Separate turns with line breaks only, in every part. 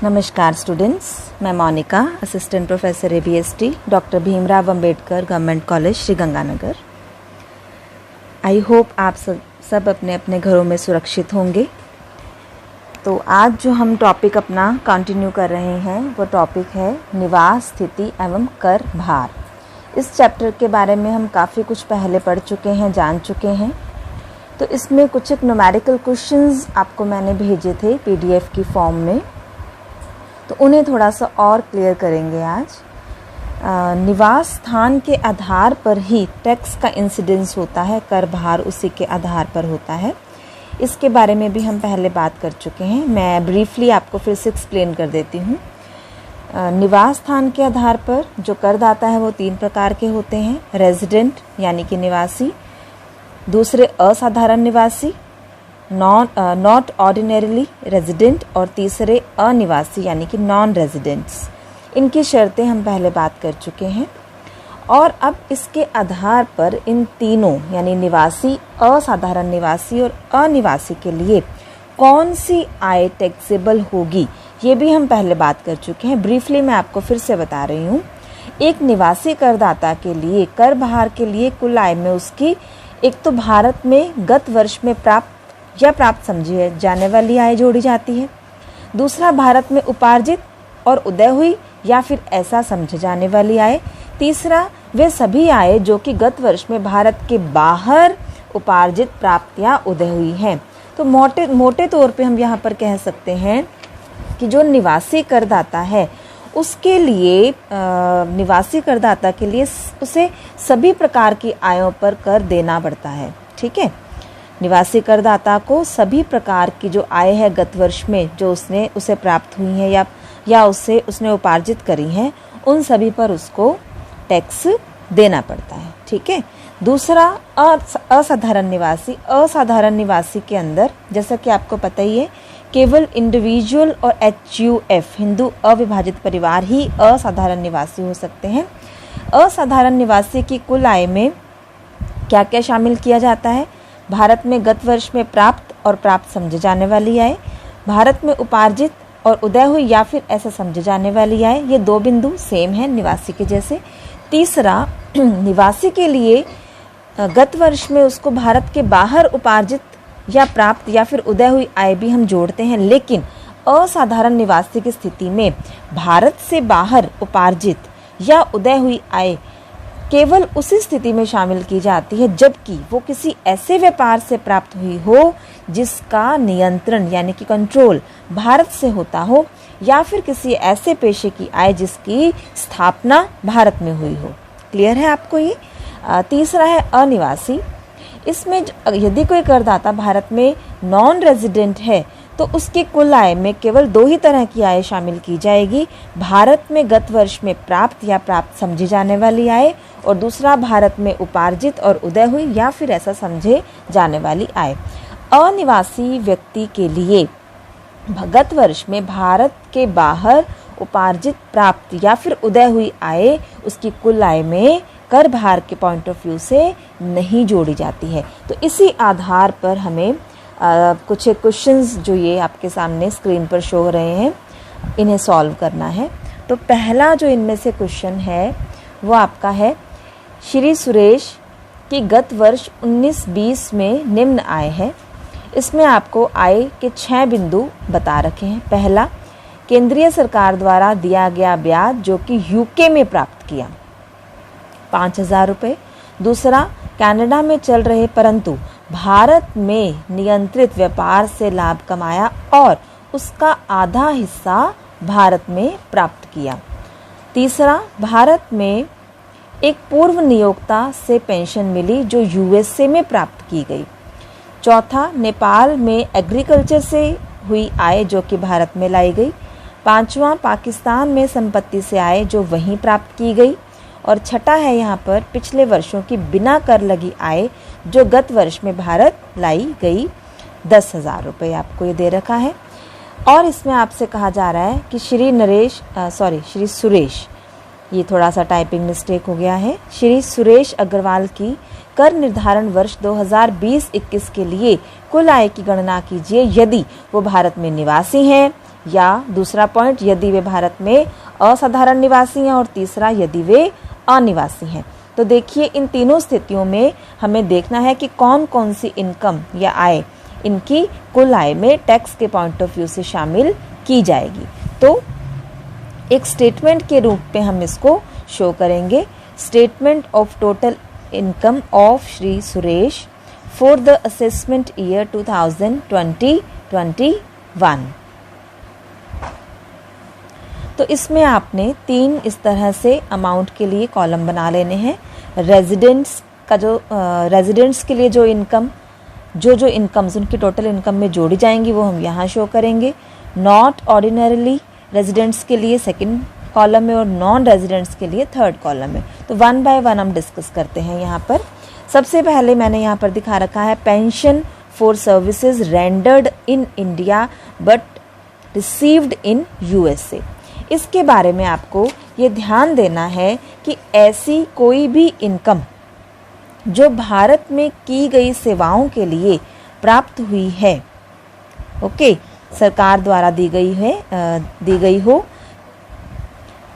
नमस्कार स्टूडेंट्स, मैं Monika, assistant professor ABST, doctor Bhimrao Ambedkar government college Sriganganagar. I hope आप सब अपने अपने घरों में सुरक्षित होंगे। तो आज जो हम टॉपिक अपना कंटिन्यू कर रहे हैं वो टॉपिक है निवास स्थिति एवं कर भार। इस चैप्टर के बारे में हम काफ़ी कुछ पहले पढ़ चुके हैं, जान चुके हैं। तो इसमें कुछ एक न्यूमेरिकल क्वेश्चंस आपको मैंने भेजे थे PDF की फॉर्म में, तो उन्हें थोड़ा सा और क्लियर करेंगे आज। निवास स्थान के आधार पर ही टैक्स का इंसिडेंस होता है, कर भार उसी के आधार पर होता है। इसके बारे में भी हम पहले बात कर चुके हैं। मैं ब्रीफली आपको फिर से एक्सप्लेन कर देती हूँ। निवास स्थान के आधार पर जो करदाता है वो 3 प्रकार के होते हैं। रेजिडेंट यानी कि निवासी, दूसरे असाधारण निवासी नॉट ऑर्डिनरीली रेजिडेंट, और तीसरे अनिवासी यानी कि नॉन रेजिडेंट्स। इनकी शर्तें हम पहले बात कर चुके हैं। और अब इसके आधार पर इन तीनों यानी निवासी, असाधारण निवासी और अनिवासी के लिए कौन सी आय टैक्सेबल होगी, ये भी हम पहले बात कर चुके हैं। ब्रीफली मैं आपको फिर से बता रही हूँ। एक निवासी करदाता के लिए कर भार के लिए कुल आय में उसकी एक तो भारत में गत वर्ष में प्राप्त समझी जाने वाली आय जोड़ी जाती है। दूसरा भारत में उपार्जित और उदय हुई या फिर ऐसा समझे जाने वाली आय। तीसरा वे सभी आय जो कि गत वर्ष में भारत के बाहर उपार्जित, प्राप्त या उदय हुई हैं। तो मोटे तौर पे हम यहाँ पर कह सकते हैं कि जो निवासी करदाता है उसके लिए निवासी करदाता के लिए उसे सभी प्रकार की आयों पर कर देना पड़ता है। ठीक है, निवासी करदाता को सभी प्रकार की जो आय है गत वर्ष में जो उसे प्राप्त हुई है या उसने उपार्जित करी हैं, उन सभी पर उसको टैक्स देना पड़ता है। ठीक है। दूसरा असाधारण निवासी के अंदर जैसा कि आपको पता ही है, केवल इंडिविजुअल और HUF हिंदू अविभाजित परिवार ही असाधारण निवासी हो सकते हैं। असाधारण निवासी की कुल आय में क्या क्या शामिल किया जाता है? भारत में गत वर्ष में प्राप्त और प्राप्त समझे जाने वाली आय, भारत में उपार्जित और उदय हुई या फिर ऐसा समझे जाने वाली आय। ये 2 बिंदु सेम है निवासी के जैसे। तीसरा, निवासी के लिए गत वर्ष में उसको भारत के बाहर उपार्जित या प्राप्त या फिर उदय हुई आय भी हम जोड़ते हैं, लेकिन असाधारण निवासी की स्थिति में भारत से बाहर उपार्जित या उदय हुई आय केवल उसी स्थिति में शामिल की जाती है जबकि वो किसी ऐसे व्यापार से प्राप्त हुई हो जिसका नियंत्रण यानी कि कंट्रोल भारत से होता हो, या फिर किसी ऐसे पेशे की आय जिसकी स्थापना भारत में हुई हो। क्लियर है आपको ये? तीसरा है अनिवासी। इसमें यदि कोई करदाता भारत में नॉन रेजिडेंट है तो उसकी कुल आय में केवल 2 ही तरह की आय शामिल की जाएगी। भारत में गत वर्ष में प्राप्त या प्राप्त समझी जाने वाली आय, और दूसरा भारत में उपार्जित और उदय हुई या फिर ऐसा समझे जाने वाली आय। अनिवासी व्यक्ति के लिए गत वर्ष में भारत के बाहर उपार्जित, प्राप्त या फिर उदय हुई आय उसकी कुल आय में कर भार के पॉइंट ऑफ व्यू से नहीं जोड़ी जाती है। तो इसी आधार पर हमें कुछ एक क्वेश्चंस जो ये आपके सामने स्क्रीन पर शो हो रहे हैं, इन्हें सॉल्व करना है। तो पहला जो इनमें से क्वेश्चन है वो आपका है, श्री सुरेश की गत वर्ष 19-20 में निम्न आय है। इसमें आपको आय के 6 बिंदु बता रखे हैं। पहला, केंद्रीय सरकार द्वारा दिया गया ब्याज जो कि UK में प्राप्त किया 5,000 रुपये। दूसरा, कनाडा में चल रहे परंतु भारत में नियंत्रित व्यापार से लाभ कमाया और उसका आधा हिस्सा भारत में प्राप्त किया। तीसरा, भारत में एक पूर्व नियोक्ता से पेंशन मिली जो USA में प्राप्त की गई। चौथा, नेपाल में एग्रीकल्चर से हुई आय जो कि भारत में लाई गई। पांचवा, पाकिस्तान में संपत्ति से आय जो वहीं प्राप्त की गई। और छठा है यहाँ पर पिछले वर्षों की बिना कर लगी आय जो गत वर्ष में भारत लाई गई 10,000 रुपये आपको ये दे रखा है। और इसमें आपसे कहा जा रहा है कि श्री सुरेश, ये थोड़ा सा टाइपिंग मिस्टेक हो गया है, श्री सुरेश अग्रवाल की कर निर्धारण वर्ष 2020-21 के लिए कुल आय की गणना कीजिए यदि वो भारत में निवासी हैं या दूसरा पॉइंट यदि वे भारत में असाधारण निवासी हैं, और तीसरा यदि वे अनिवासी हैं। तो देखिए इन तीनों स्थितियों में हमें देखना है कि कौन कौन सी इनकम या आय इनकी कुल आय में टैक्स के पॉइंट ऑफ व्यू से शामिल की जाएगी। तो एक स्टेटमेंट के रूप में हम इसको शो करेंगे, statement of total income of Shri Suresh for the assessment year 2020-21। तो इसमें आपने 3 इस तरह से अमाउंट के लिए कॉलम बना लेने हैं। रेजिडेंट्स का जो रेजिडेंट्स के लिए जो इनकम जो इनकम्स उनकी टोटल इनकम में जोड़ी जाएंगी वो हम यहाँ शो करेंगे। नॉट ऑर्डिनरीली रेजिडेंट्स के लिए सेकंड कॉलम में और नॉन रेजिडेंट्स के लिए थर्ड कॉलम में। तो 1 बाय 1 हम डिस्कस करते हैं। यहाँ पर सबसे पहले मैंने यहाँ पर दिखा रखा है pension for services rendered in India but received in USA. इसके बारे में आपको ये ध्यान देना है कि ऐसी कोई भी इनकम जो भारत में की गई सेवाओं के लिए प्राप्त हुई है, ओके, सरकार द्वारा दी गई हो,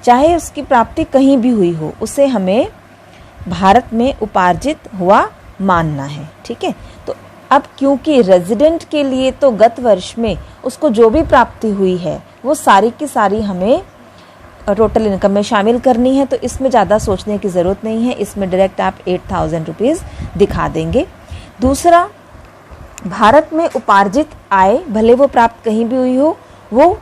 चाहे उसकी प्राप्ति कहीं भी हुई हो, उसे हमें भारत में उपार्जित हुआ मानना है। ठीक है, तो अब क्योंकि रेजिडेंट के लिए तो गत वर्ष में उसको जो भी प्राप्ति हुई है वो सारी की सारी हमें टोटल इनकम में शामिल करनी है, तो इसमें ज़्यादा सोचने की ज़रूरत नहीं है। इसमें डायरेक्ट आप 8,000 रुपीज़ दिखा देंगे। दूसरा, भारत में उपार्जित आय भले वो प्राप्त कहीं भी हुई हो, वो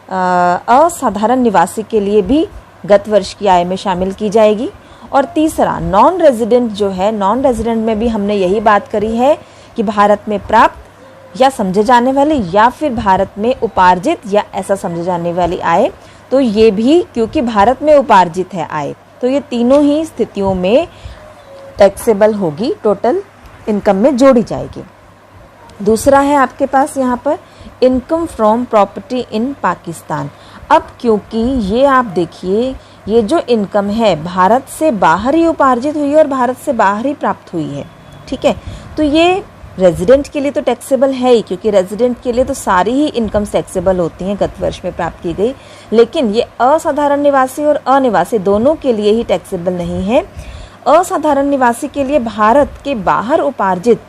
असाधारण निवासी के लिए भी गत वर्ष की आय में शामिल की जाएगी। और तीसरा, नॉन रेजिडेंट जो है, नॉन रेजिडेंट में भी हमने यही बात करी है कि भारत में प्राप्त या समझे जाने वाली या फिर भारत में उपार्जित या ऐसा समझे जाने वाली आय, तो ये भी क्योंकि भारत में उपार्जित है आय, तो ये तीनों ही स्थितियों में टैक्सेबल होगी, टोटल इनकम में जोड़ी जाएगी। दूसरा है आपके पास यहाँ पर income from property in Pakistan. अब क्योंकि ये आप देखिए, ये जो इनकम है भारत से बाहर ही उपार्जित हुई है और भारत से बाहर ही प्राप्त हुई है। ठीक है, तो ये रेजिडेंट के लिए तो टैक्सेबल है ही, क्योंकि रेजिडेंट के लिए तो सारी ही इनकम टैक्सेबल होती हैं गत वर्ष में प्राप्त की गई, लेकिन ये असाधारण निवासी और अनिवासी दोनों के लिए ही टैक्सेबल नहीं है। असाधारण निवासी के लिए भारत के बाहर उपार्जित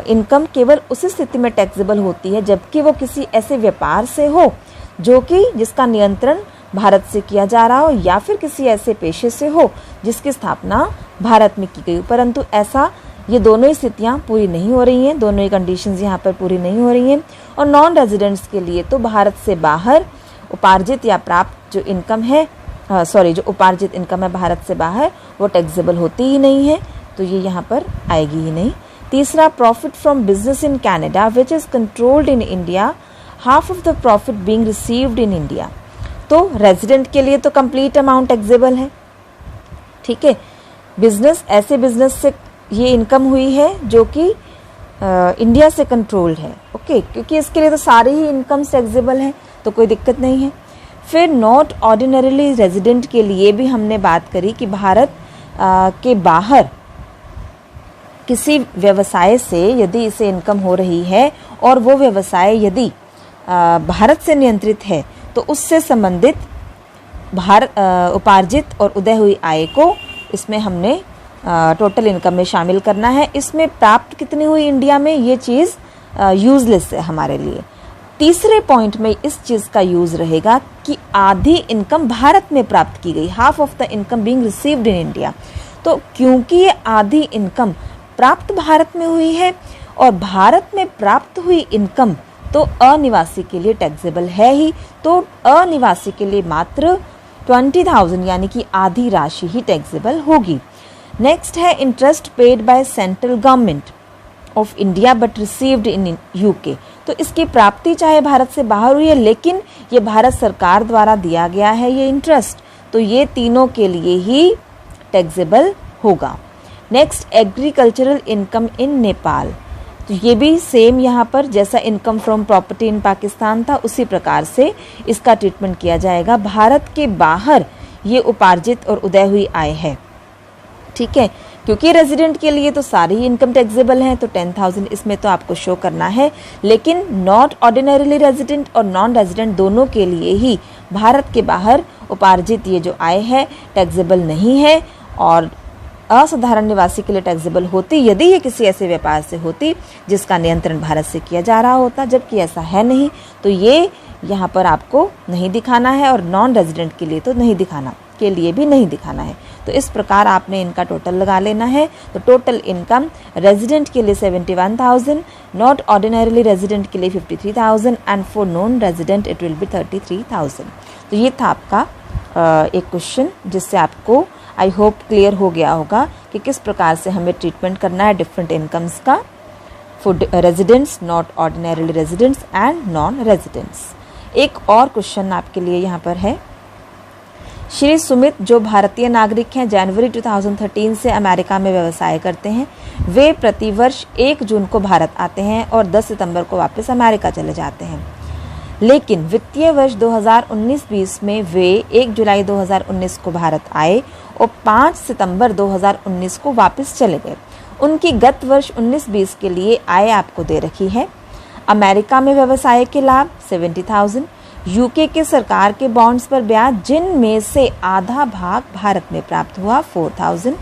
इनकम केवल उसी स्थिति में टैक्सेबल होती है जबकि वो किसी ऐसे व्यापार से हो जो कि जिसका नियंत्रण भारत से किया जा रहा हो, या फिर किसी ऐसे पेशे से हो जिसकी स्थापना भारत में की गई। परंतु ऐसा ये दोनों ही स्थितियाँ पूरी नहीं हो रही हैं, दोनों ही कंडीशंस यहाँ पर पूरी नहीं हो रही हैं। और नॉन रेजिडेंट्स के लिए तो भारत से बाहर उपार्जित या प्राप्त जो इनकम है, जो उपार्जित इनकम है भारत से बाहर, वो टैक्सेबल होती ही नहीं है, तो ये यहाँ पर आएगी ही नहीं। तीसरा, profit from business in Canada which is controlled in India, half of the profit being received in India. तो रेजिडेंट के लिए तो कंप्लीट अमाउंट टैक्सेबल है। ठीक है, बिजनेस, ऐसे बिजनेस से ये इनकम हुई है जो कि इंडिया से कंट्रोल्ड है, ओके, क्योंकि इसके लिए तो सारी ही इनकम टैक्सेबल है, तो कोई दिक्कत नहीं है। फिर नॉट ऑर्डिनरीली रेजिडेंट के लिए भी हमने बात करी कि भारत के बाहर किसी व्यवसाय से यदि इसे इनकम हो रही है और वो व्यवसाय यदि भारत से नियंत्रित है, तो उससे संबंधित उपार्जित और उदय हुई आय को इसमें हमने टोटल इनकम में शामिल करना है। इसमें प्राप्त कितनी हुई इंडिया में, ये चीज़ यूजलेस है हमारे लिए। तीसरे पॉइंट में इस चीज़ का यूज़ रहेगा कि आधी इनकम भारत में प्राप्त की गई, half of the income being received in India. तो क्योंकि ये आधी इनकम प्राप्त भारत में हुई है और भारत में प्राप्त हुई इनकम तो अनिवासी के लिए टैक्सेबल है ही, तो अनिवासी के लिए मात्र 20,000 यानी कि आधी राशि ही टैक्सेबल होगी। नेक्स्ट है interest paid by central government of India but received in UK. तो इसकी प्राप्ति चाहे भारत से बाहर हुई है, लेकिन ये भारत सरकार द्वारा दिया गया है ये इंटरेस्ट, तो ये तीनों के लिए ही टैक्सेबल होगा। Next, agricultural income in Nepal. तो ये भी सेम यहाँ पर जैसा income from property in Pakistan था उसी प्रकार से इसका ट्रीटमेंट किया जाएगा। भारत के बाहर ये उपार्जित और उदय हुई आय है। ठीक है, क्योंकि रेजिडेंट के लिए तो सारी ही इनकम टैक्सेबल हैं, तो 10,000 इसमें तो आपको शो करना है। लेकिन नॉट ऑर्डिनरीली रेजिडेंट और नॉन रेजिडेंट दोनों के लिए ही भारत के बाहर उपार्जित ये जो आय है टैक्सेबल नहीं है, और असाधारण निवासी के लिए टैक्सेबल होती यदि ये किसी ऐसे व्यापार से होती जिसका नियंत्रण भारत से किया जा रहा होता, जबकि ऐसा है नहीं, तो ये यहाँ पर आपको नहीं दिखाना है, और नॉन रेजिडेंट के लिए तो नहीं दिखाना, के लिए भी नहीं दिखाना है। तो इस प्रकार आपने इनका टोटल लगा लेना है। तो टोटल इनकम रेजिडेंट के लिए 71,000, नॉट ऑर्डिनरीली रेजिडेंट के लिए 53,000 and for non resident it will be 33,000। तो ये था आपका एक क्वेश्चन, जिससे आपको आई होप क्लियर हो गया होगा कि किस प्रकार से हमें ट्रीटमेंट करना है डिफरेंट इनकम्स का for residents, not ordinarily residents and non residents. एक और क्वेश्चन आपके लिए यहाँ पर है। श्री सुमित जो भारतीय नागरिक हैं, जनवरी 2013 से अमेरिका में व्यवसाय करते हैं। वे प्रतिवर्ष 1 जून को भारत आते हैं और 10 सितंबर को वापस अमेरिका चले जाते हैं। लेकिन वित्तीय वर्ष 2019-20 में वे 1 जुलाई 2019 को भारत आए और 5 सितंबर 2019 को वापस चले गए। उनकी गत वर्ष 19-20 के लिए आय आपको दे रखी है। अमेरिका में व्यवसाय के लाभ 70,000, यूके के सरकार के बॉन्ड्स पर ब्याज जिनमें से आधा भाग भारत में प्राप्त हुआ 4,000।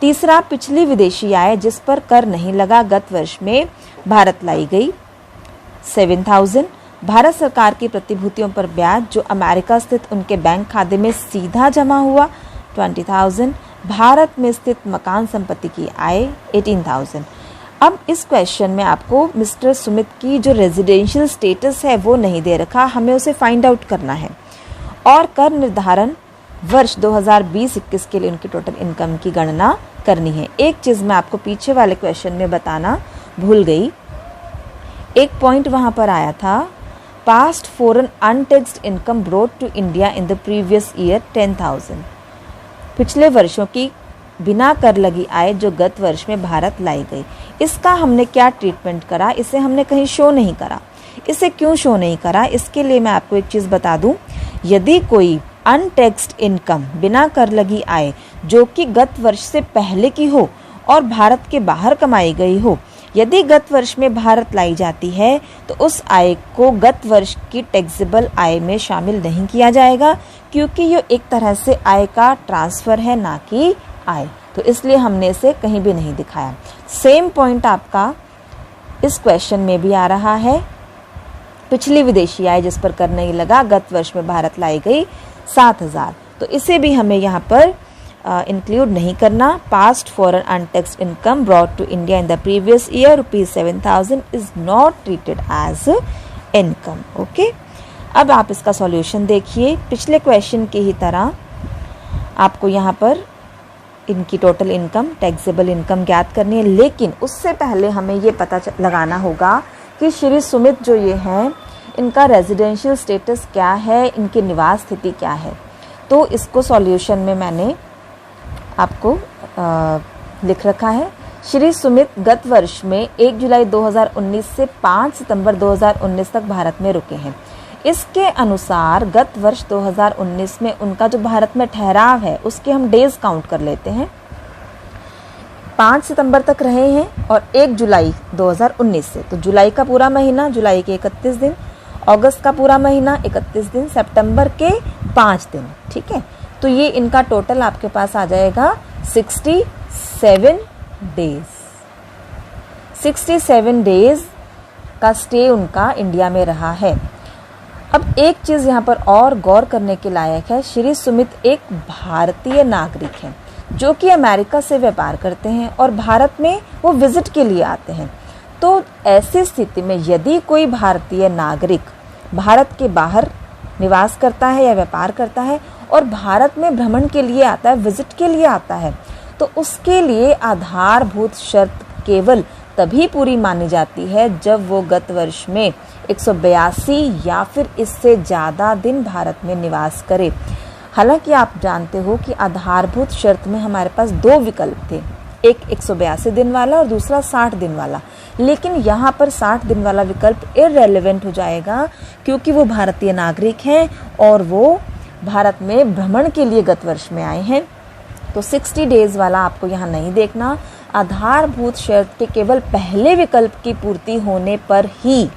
तीसरा, पिछली विदेशी आय जिस पर कर नहीं लगा गत वर्ष में भारत लाई गई 7,000। भारत सरकार की प्रतिभूतियों पर ब्याज जो अमेरिका स्थित उनके बैंक खाते में सीधा जमा हुआ 20,000। भारत में स्थित मकान संपत्ति की आय 18,000। अब इस क्वेश्चन में आपको मिस्टर सुमित की जो रेजिडेंशियल स्टेटस है वो नहीं दे रखा, हमें उसे फाइंड आउट करना है और कर निर्धारण वर्ष 2020-21 के लिए उनकी टोटल इनकम की गणना करनी है। एक चीज़ मैं आपको पीछे वाले क्वेश्चन में बताना भूल गई, एक पॉइंट वहाँ पर आया था, past foreign untaxed income brought to India in the previous year 10,000। पिछले वर्षों की बिना कर लगी आय जो गत वर्ष में भारत लाई गई, इसका हमने क्या ट्रीटमेंट करा, इसे हमने कहीं शो नहीं करा। इसे क्यों शो नहीं करा, इसके लिए मैं आपको एक चीज़ बता दूं, यदि कोई अनटैक्स्ड इनकम बिना कर लगी आय जो कि गत वर्ष से पहले की हो और भारत के बाहर कमाई गई हो, यदि गत वर्ष में भारत लाई जाती है तो उस आय को गत वर्ष की टैक्सेबल आय में शामिल नहीं किया जाएगा, क्योंकि ये एक तरह से आय का ट्रांसफ़र है, ना कि आय। तो इसलिए हमने इसे कहीं भी नहीं दिखाया। सेम पॉइंट आपका इस क्वेश्चन में भी आ रहा है। पिछली विदेशी आय जिस पर कर नहीं लगा गत वर्ष में भारत लाई गई 7,000, तो इसे भी हमें यहाँ पर इंक्लूड नहीं करना। Past foreign untaxed income brought to India in the previous year ₹7,000 is not treated as income. Okay, अब आप इसका सॉल्यूशन देखिए। पिछले क्वेश्चन की ही तरह आपको यहाँ पर इनकी टोटल इनकम, टैक्सेबल इनकम ज्ञात करनी है, लेकिन उससे पहले हमें ये पता लगाना होगा कि श्री सुमित जो ये हैं इनका रेजिडेंशियल स्टेटस क्या है, इनकी निवास स्थिति क्या है। तो इसको सॉल्यूशन में मैंने आपको लिख रखा है। श्री सुमित गत वर्ष में 1 जुलाई 2019 से 5 सितंबर 2019 तक भारत में रुके हैं। इसके अनुसार गत वर्ष 2019 में उनका जो भारत में ठहराव है उसके हम डेज काउंट कर लेते हैं। 5 सितंबर तक रहे हैं और 1 जुलाई 2019 से, तो जुलाई का पूरा महीना, जुलाई के 31 दिन, अगस्त का पूरा महीना 31 दिन, सितंबर के 5 दिन। ठीक है, तो ये इनका टोटल आपके पास आ जाएगा 67 डेज। 67 डेज का स्टे उनका इंडिया में रहा है। अब एक चीज़ यहाँ पर और गौर करने के लायक है, श्री सुमित एक भारतीय नागरिक हैं जो कि अमेरिका से व्यापार करते हैं और भारत में वो विजिट के लिए आते हैं। तो ऐसी स्थिति में यदि कोई भारतीय नागरिक भारत के बाहर निवास करता है या व्यापार करता है और भारत में भ्रमण के लिए आता है, विजिट के लिए आता है, तो उसके लिए आधारभूत शर्त केवल तभी पूरी मानी जाती है जब वो गत वर्ष में 182 या फिर इससे ज़्यादा दिन भारत में निवास करे। हालांकि आप जानते हो कि आधारभूत शर्त में हमारे पास 2 विकल्प थे, एक 182 दिन वाला और दूसरा 60 दिन वाला, लेकिन यहाँ पर 60 दिन वाला विकल्प इररेलेवेंट हो जाएगा क्योंकि वो भारतीय नागरिक हैं और वो भारत में भ्रमण के लिए गत वर्ष में आए हैं। तो 60 डेज़ वाला आपको यहाँ नहीं देखना। आधारभूत शर्त के केवल पहले विकल्प की पूर्ति होने पर ही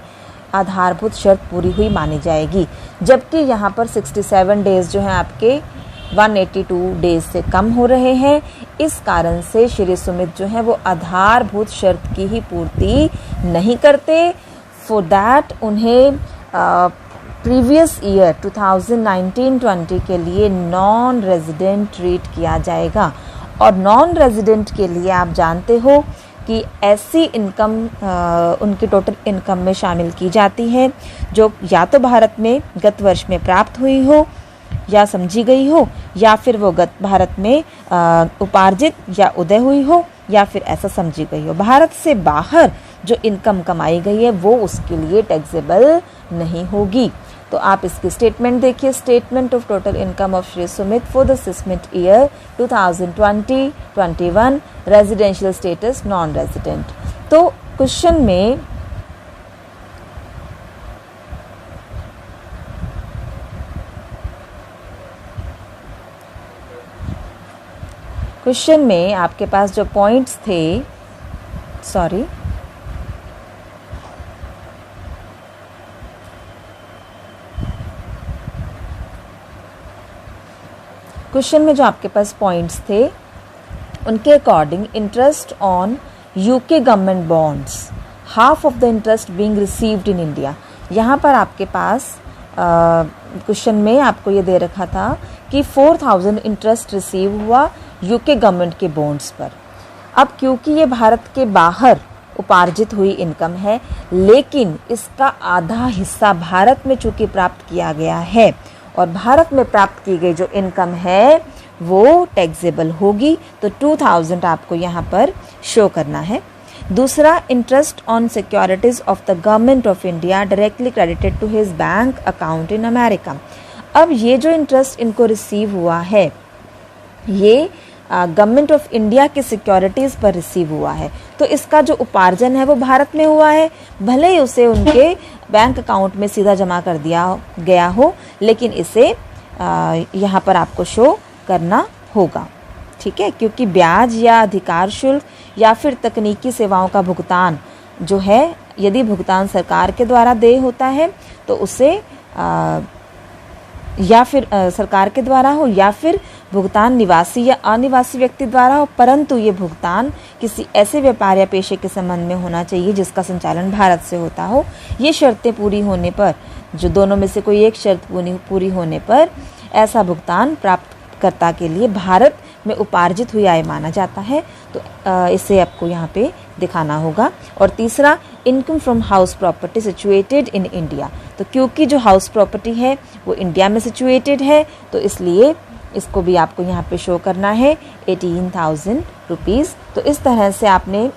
आधारभूत शर्त पूरी हुई मानी जाएगी, जबकि यहाँ पर 67 डेज़ जो हैं आपके 182 डेज़ से कम हो रहे हैं। इस कारण से श्री सुमित जो है वो आधारभूत शर्त की ही पूर्ति नहीं करते। फॉर दैट उन्हें प्रीवियस ईयर 2019-20 के लिए नॉन रेजिडेंट ट्रीट किया जाएगा। और नॉन रेजिडेंट के लिए आप जानते हो कि ऐसी इनकम उनकी टोटल इनकम में शामिल की जाती है जो या तो भारत में गत वर्ष में प्राप्त हुई हो या समझी गई हो, या फिर वो गत भारत में उपार्जित या उदय हुई हो, या फिर ऐसा समझी गई हो। भारत से बाहर जो इनकम कमाई गई है वो उसके लिए टैक्सेबल नहीं होगी। तो आप इसकी स्टेटमेंट देखिए, statement of total income of Shri Sumit for the assessment year 2020-21 residential status non resident. तो क्वेश्चन में आपके पास जो पॉइंट्स थे, क्वेश्चन में जो आपके पास पॉइंट्स थे उनके according interest on UK government bonds, half of the interest being received in India. यहाँ पर आपके पास क्वेश्चन में आपको ये दे रखा था कि 4000 इंटरेस्ट रिसीव हुआ यूके गवर्नमेंट के बॉन्ड्स पर। अब क्योंकि ये भारत के बाहर उपार्जित हुई इनकम है, लेकिन इसका आधा हिस्सा भारत में चूंकि प्राप्त किया गया है और भारत में प्राप्त की गई जो इनकम है वो टैक्सेबल होगी, तो 2000 आपको यहाँ पर शो करना है। दूसरा, interest on securities of the government of India directly credited to his bank account in America. अब ये जो इंटरेस्ट इनको रिसीव हुआ है ये गवर्नमेंट ऑफ इंडिया की सिक्योरिटीज़ पर रिसीव हुआ है, तो इसका जो उपार्जन है वो भारत में हुआ है, भले ही उसे उनके बैंक अकाउंट में सीधा जमा कर दिया गया हो, लेकिन इसे यहाँ पर आपको शो करना होगा। ठीक है, क्योंकि ब्याज या अधिकार शुल्क या फिर तकनीकी सेवाओं का भुगतान जो है, यदि भुगतान सरकार के द्वारा देय होता है तो उसे या फिर सरकार के द्वारा हो या फिर भुगतान निवासी या अनिवासी व्यक्ति द्वारा हो, परंतु ये भुगतान किसी ऐसे व्यापार या पेशे के संबंध में होना चाहिए जिसका संचालन भारत से होता हो। ये शर्तें पूरी होने पर, जो दोनों में से कोई एक शर्त पूरी होने पर ऐसा भुगतान प्राप्तकर्ता के लिए भारत में उपार्जित हुई आय माना जाता है। तो इसे आपको यहाँ पे दिखाना होगा। और तीसरा, income from house property situated in India. तो क्योंकि जो हाउस प्रॉपर्टी है वो इंडिया में सिचुएटेड है, तो इसलिए इसको भी आपको यहाँ पे शो करना है 18,000 रुपीज़। तो इस तरह से आपने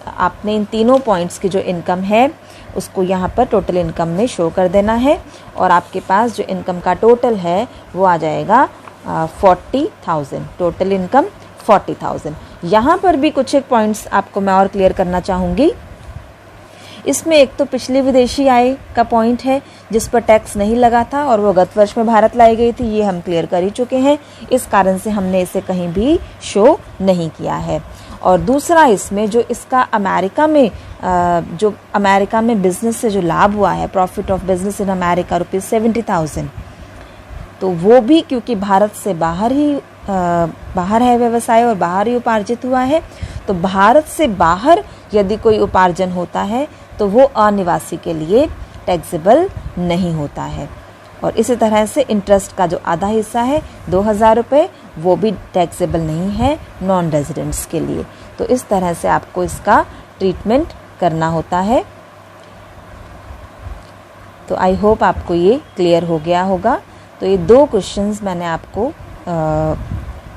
इन तीनों पॉइंट्स की जो इनकम है उसको यहाँ पर टोटल इनकम में शो कर देना है, और आपके पास जो इनकम का टोटल है वो आ जाएगा 40,000। Total income 40,000। यहाँ पर भी कुछ एक पॉइंट्स आपको मैं और क्लियर करना चाहूँगी। इसमें एक तो पिछली विदेशी आय का पॉइंट है जिस पर टैक्स नहीं लगा था और वो गत वर्ष में भारत लाई गई थी, ये हम क्लियर कर ही चुके हैं, इस कारण से हमने इसे कहीं भी शो नहीं किया है। और दूसरा, इसमें जो इसका अमेरिका में बिजनेस से जो लाभ हुआ है, profit of business in America ₹70,000, तो वो भी क्योंकि भारत से बाहर है व्यवसाय और बाहर ही उपार्जित हुआ है, तो भारत से बाहर यदि कोई उपार्जन होता है तो वो अनिवासी के लिए टैक्सेबल नहीं होता है। और इसी तरह से इंटरेस्ट का जो आधा हिस्सा है 2,000 रुपये, वो भी टैक्सेबल नहीं है नॉन रेजिडेंट्स के लिए। तो इस तरह से आपको इसका ट्रीटमेंट करना होता है। तो आई होप आपको ये क्लियर हो गया होगा। तो ये 2 क्वेश्चंस मैंने आपको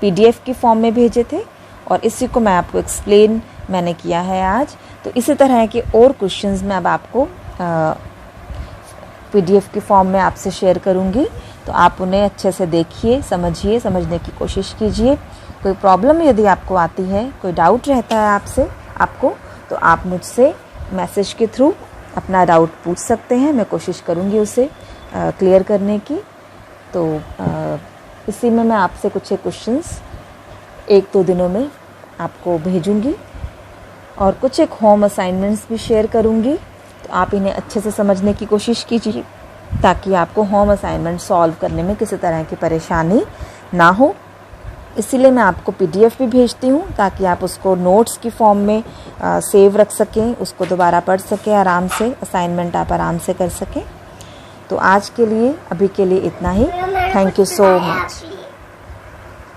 PDF की फॉर्म में भेजे थे और इसी को मैं आपको एक्सप्लेन मैंने किया है आज। तो इसी तरह के और क्वेश्चंस मैं अब आपको PDF की फॉर्म में आपसे शेयर करूंगी, तो आप उन्हें अच्छे से देखिए, समझिए, समझने की कोशिश कीजिए। कोई प्रॉब्लम यदि आपको आती है, कोई डाउट रहता है आपको, तो आप मुझसे मैसेज के थ्रू अपना डाउट पूछ सकते हैं। मैं कोशिश करूंगी उसे क्लियर करने की। तो इसी में मैं आपसे कुछ क्वेश्चंस 1-2 दिनों में आपको भेजूंगी और कुछ एक होम असाइनमेंट्स भी शेयर करूंगी, तो आप इन्हें अच्छे से समझने की कोशिश कीजिए ताकि आपको होम असाइनमेंट सॉल्व करने में किसी तरह की परेशानी ना हो। इसीलिए मैं आपको PDF भी भेजती हूँ ताकि आप उसको नोट्स की फॉर्म में सेव रख सकें, उसको दोबारा पढ़ सकें आराम से, असाइनमेंट आप आराम से कर सकें। तो आज के लिए, अभी के लिए इतना ही। Thank you so much.